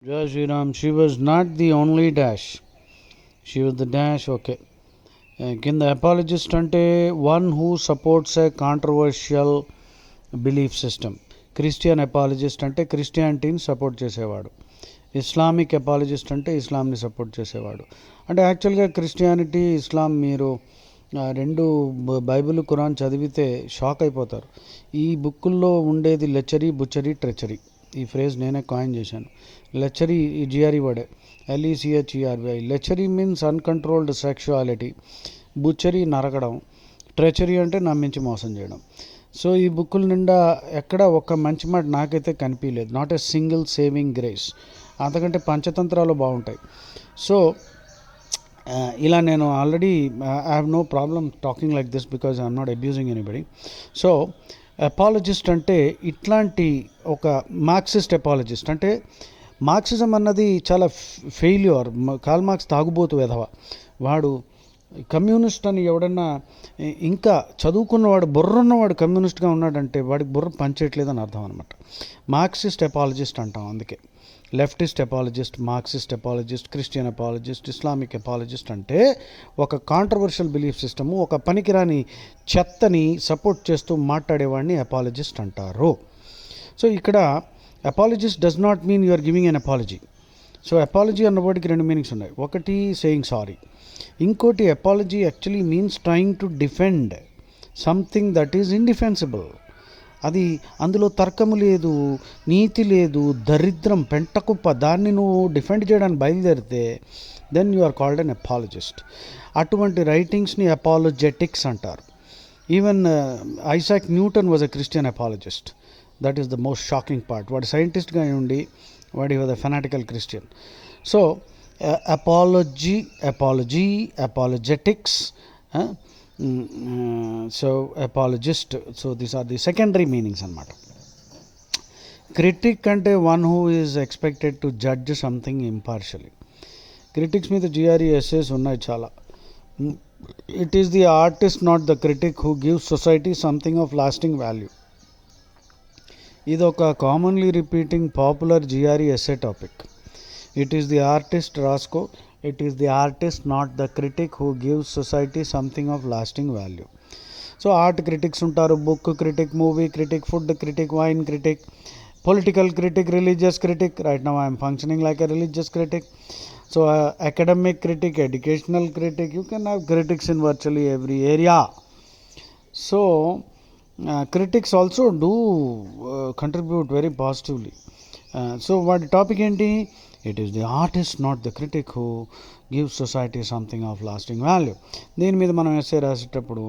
Jai Shri Ram. She was not the only dash. She was the dash, okay. కింద apologist అంటే one who supports A controversial belief system. Christian apologist అంటే క్రిస్టియానిటీని support చేసేవాడు. Islamic apologist అంటే ఇస్లాంని support చేసేవాడు. అంటే యాక్చువల్గా Christianity ఇస్లాం మీరు రెండు బైబిల్ ఖురాన్ చదివితే షాక్ అయిపోతారు. ఈ బుక్కుల్లో ఉండేది లెచరీ, బుచ్చరీ, ట్రెచరీ. ఈ ఫ్రేజ్ నేనే కాయిన్ చేశాను. లెచరీ ఈ జిఆర్ఈ వర్డే, LECHERY. Lechery means uncontrolled sexuality, butchery నరకడం, ట్రెచరీ అంటే నమ్మించి మోసం చేయడం. సో ఈ బుక్కుల నిండా ఎక్కడ ఒక్క మంచి మాట నాకైతే కనిపించలేదు. Not a single saving grace. అంతకంటే పంచతంత్రాలు బాగుంటాయి. సో ఇలా నేను already I have no problem talking like this because I'm not abusing anybody. So apologist అంటే ఇట్లాంటి ఒక మార్క్సిస్ట్ అపాలజిస్ట్. అంటే మార్క్సిజం అన్నది చాలా ఫెయిల్యూర్. కార్ల్ మార్క్స్ తాగుబోతు వెధవ. వాడు కమ్యూనిస్ట్ అని ఎవడన్నా ఇంకా చదువుకున్నవాడు బుర్రున్నవాడు కమ్యూనిస్ట్గా ఉన్నాడంటే వాడికి బుర్ర పనిచేయట్లేదని అర్థం అనమాట. మార్క్సిస్ట్ అపాలజిస్ట్ అంటాం. అందుకే leftist apologist, Marxist apologist, Christian apologist, Islamic apologist అంటే ఒక కాంట్రవర్షియల్ బిలీఫ్ సిస్టము, ఒక పనికిరాని చెత్తని సపోర్ట్ చేస్తూ మాట్లాడేవాడిని అపాలజిస్ట్ అంటారు. సో ఇక్కడ apologist does not mean you are giving an apology. So apology అన్న వర్డ్కి రెండు మీనింగ్స్ ఉన్నాయి. ఒకటి సేయింగ్ సారీ, ఇంకోటి apology actually means trying to defend something that is indefensible. అది అందులో తర్కము లేదు, నీతి లేదు, దరిద్రం పెంటకుప్ప. దాన్ని నువ్వు డిఫెండ్ చేయడానికి బయలుదేరితే then you are called an apologist. అటువంటి రైటింగ్స్ని అపాలజెటిక్స్ అంటారు. Even Isaac Newton was a Christian apologist. That is the most shocking part. వాడు సైంటిస్ట్గా ఉండి వాడు was a fanatical Christian. So apology, apologetics, so apologist. So these are the secondary meanings అన్నమాట. Critic అంటే one who is expected to judge something impartially. Critics మీద GRE essays ఉన్నాయి చాలా. It is the artist, not the critic, who gives society something of lasting value. ఇది ఒక commonly repeating popular GRE essay topic. It is the artist, రాస్కో, it is the artist, not the critic, who gives society something of lasting value. So art critics ఉంటారు, book critic, movie critic, food critic, wine critic, political critic, religious critic. Right now I'm functioning like a religious critic. So academic critic, educational critic, you can have critics in virtually every area. So critics also do contribute very positively. So what topic enti? It is the artist, not the critic, who gives society something of lasting value. దీని మీద మనం essay రాసేటప్పుడు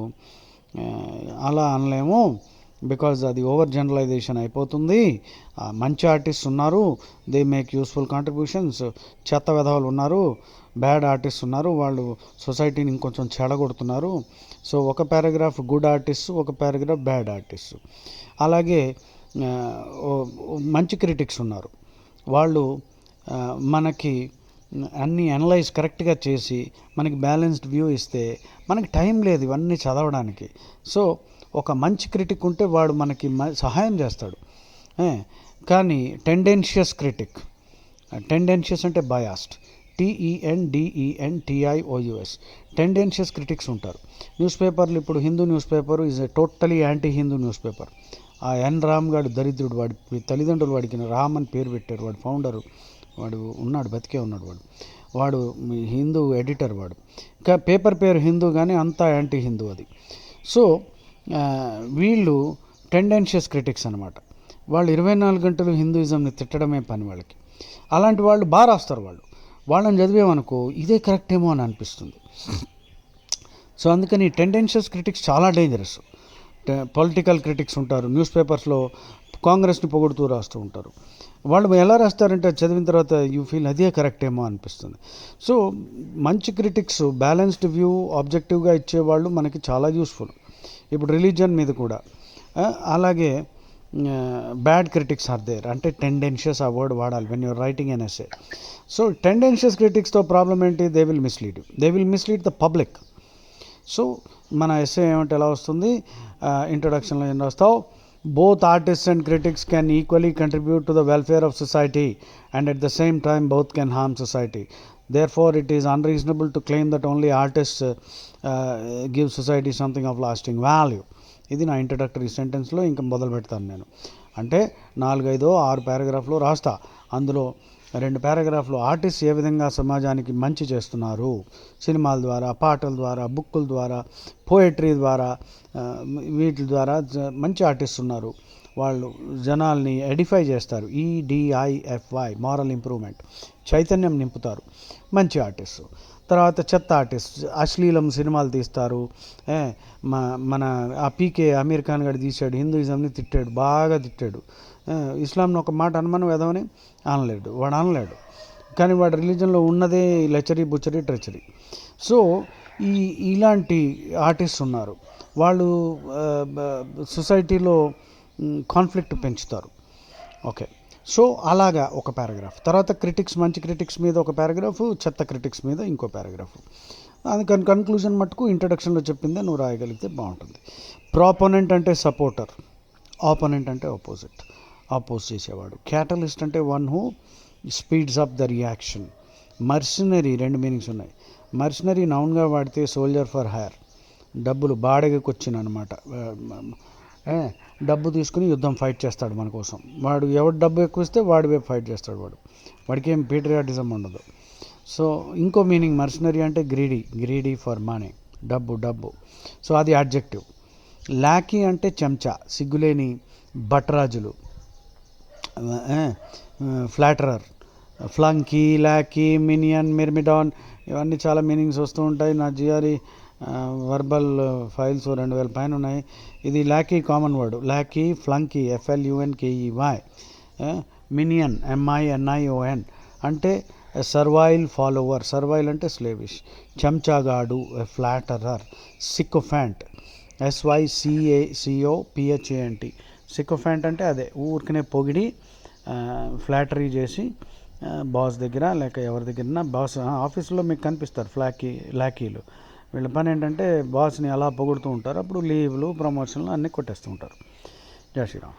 అలా అనలేము, because అది over generalisation అయిపోతుంది. మంచి artist ఉన్నారు, దే మేక్ యూస్ఫుల్ కాంట్రిబ్యూషన్స్. చెత్త వెధవలు ఉన్నారు, బ్యాడ్ ఆర్టిస్ట్ ఉన్నారు, వాళ్ళు సొసైటీని ఇంకొంచెం చెడగొడుతున్నారు. సో ఒక పారాగ్రాఫ్ గుడ్ ఆర్టిస్ట్, ఒక పారాగ్రాఫ్ బ్యాడ్ ఆర్టిస్ట్. అలాగే మంచి క్రిటిక్స్ ఉన్నారు, వాళ్ళు మనకి అన్నీ అనలైజ్ కరెక్ట్గా చేసి మనకి బ్యాలెన్స్డ్ వ్యూ ఇస్తే మనకి టైం లేదు ఇవన్నీ చదవడానికి. సో ఒక మంచి క్రిటిక్ ఉంటే వాడు మనకి సహాయం చేస్తాడు. కానీ టెండెన్షియస్ క్రిటిక్, టెండెన్షియస్ అంటే బయాస్డ్, TENDENTIOUS, టెండెన్షియస్ క్రిటిక్స్ ఉంటారు. న్యూస్ పేపర్లు, ఇప్పుడు Hindu news paper is a totally anti Hindu news paper. ఆ ఎన్ రామ్ గాడు దరిద్రుడు, వాడి తల్లిదండ్రులు వాడికి రామ్ అని పేరు పెట్టారు. వాడు ఫౌండరు, వాడు ఉన్నాడు, బతికే ఉన్నాడు. వాడు హిందూ ఎడిటర్. వాడు ఇంకా పేపర్ పేరు హిందూ కానీ అంతా యాంటీ హిందూ అది. సో వీళ్ళు టెండెన్షియస్ క్రిటిక్స్ అనమాట. వాళ్ళు 24 గంటలు హిందూయిజంని తిట్టడమే పని వాళ్ళకి. అలాంటి వాళ్ళు బాగా రాస్తారు. వాళ్ళని చదివేమనుకో ఇదే కరెక్ట్ ఏమో అని అనిపిస్తుంది. సో అందుకని టెండెన్షియస్ క్రిటిక్స్ చాలా డేంజరస్. పొలిటికల్ క్రిటిక్స్ ఉంటారు, న్యూస్ పేపర్స్లో కాంగ్రెస్ని పొగుడుతూ రాస్తూ ఉంటారు. వాళ్ళు ఎలా రాస్తారంటే చదివిన తర్వాత యూ ఫీల్ అదే కరెక్ట్ ఏమో అనిపిస్తుంది. సో మంచి క్రిటిక్స్, బ్యాలెన్స్డ్ వ్యూ, ఆబ్జెక్టివ్గా ఇచ్చేవాళ్ళు మనకి చాలా యూస్ఫుల్. ఇప్పుడు రిలీజియన్ మీద కూడా అలాగే బ్యాడ్ క్రిటిక్స్ ఆర్ దేర్. అంటే టెండెన్షియస్ ఆ వర్డ్ వాడాలి when you're writing an essay. So tendentious క్రిటిక్స్తో ప్రాబ్లం ఏంటి? They will mislead you, they will mislead the public. So మన ఎస్సే ఏమంటే ఎలా వస్తుంది? ఇంట్రొడక్షన్లో ఏం రాస్తావు? both artists and critics can equally contribute to the welfare of society, and at the same time both can harm society. Therefore it is unreasonable to claim that only artists give society something of lasting value. ఇది నా introductory సెంటెన్స్లో ఇంకా మొదలు పెడతాను నేను. అంటే 4-5-6 పారాగ్రాఫ్లో రాస్తా. అందులో 2 పారాగ్రాఫ్లు artist ఏ విధంగా సమాజానికి మంచి చేస్తున్నారు, సినిమాల ద్వారా, పాటల ద్వారా, బుక్కుల ద్వారా, పోయట్రీ ద్వారా, వీటి ద్వారా మంచి ఆర్టిస్ట్ ఉన్నారు. వాళ్ళు జనాల్ని ఎడిఫై చేస్తారు. EDIFY, మారల్ ఇంప్రూవ్మెంట్, చైతన్యం నింపుతారు మంచి ఆర్టిస్ట్. తర్వాత చెత్త ఆర్టిస్ట్, అశ్లీలం సినిమాలు తీస్తారు. మన ఆ పీకే అమీర్ ఖాన్ గారు తీశాడు, హిందూయిజంని తిట్టాడు, బాగా తిట్టాడు. ఇస్లాంను ఒక మాట అనమని వెదవని అనలేడు, వాడు అనలేడు. కానీ వాడు రిలీజన్లో ఉన్నదే లెచరీ, బుచ్చరీ, ట్రెచరీ. సో ఇలాంటి ఆర్టిస్ట్ ఉన్నారు. వాళ్ళు సొసైటీలో కాన్ఫ్లిక్ట్ పెంచుతారు. ఓకే, సో అలాగా ఒక పారాగ్రాఫ్. తర్వాత క్రిటిక్స్, మంచి క్రిటిక్స్ మీద ఒక పారాగ్రాఫ్, చెత్త క్రిటిక్స్ మీద ఇంకో పారాగ్రాఫ్. అందుకని కన్క్లూజన్ మట్టుకు ఇంట్రడక్షన్లో చెప్పిందే నువ్వు రాయగలిగితే బాగుంటుంది. ప్రాపోనెంట్ అంటే సపోర్టర్, ఆపోనెంట్ అంటే ఆపోజిట్, ఆపోజ్ చేసేవాడు. క్యాటలిస్ట్ అంటే one who speeds up the reaction. Mercenary 2 meanings ఉన్నాయి. మర్సినరీ నౌన్గా వాడితే సోల్జర్ ఫర్ హైర్, డబ్బులు బాడగకొచ్చిన అనమాట. డబ్బు తీసుకుని యుద్ధం ఫైట్ చేస్తాడు మన కోసం. వాడు ఎవడు డబ్బు ఎక్కువ ఇస్తే వాడి వైపు ఫైట్ చేస్తాడు. వాడికి ఏం పేట్రియాటిజం ఉండదు. సో ఇంకో మీనింగ్ మర్సినరీ అంటే గ్రీడీ ఫర్ మనీ, డబ్బు. సో అది అడ్జెక్టివ్. లాకీ అంటే చెంచా, సిగ్గులేని భట్రాజులు. ఫ్లాటరర్, ఫ్లంకీ, లాకీ, మినియన్, మిర్మిడాన్, ఇవన్నీ చాలా మీనింగ్స్ వస్తూ ఉంటాయి. నా జిఆర్ఈ వర్బల్ ఫైల్స్ 2000 పైన ఉన్నాయి. ఇది lackey common word. Lackey, flunkey, FLUNKEY, minion, MINION అంటే సర్వైల్ ఫాలోవర్, సర్వైల్ అంటే స్లేవిష్. చెంచాగాడు, ఫ్లాటరర్. సికోఫాంట్, SYCOPHANT, సికోఫాంట్ అంటే అదే ఊరికనే పొగిడి ఫ్లాటరీ చేసి బాస్ దగ్గర లేక ఎవరి దగ్గర, బాస్ ఆఫీసులో మీకు కనిపిస్తారు లాకీలు. వీళ్ళ పని ఏంటంటే బాస్ని అలా పొగుడుతూ ఉంటారు. అప్పుడు లీవ్లు, ప్రమోషన్లు అన్నీ కొట్టేస్తూ ఉంటారు. జై శ్రీరామ్.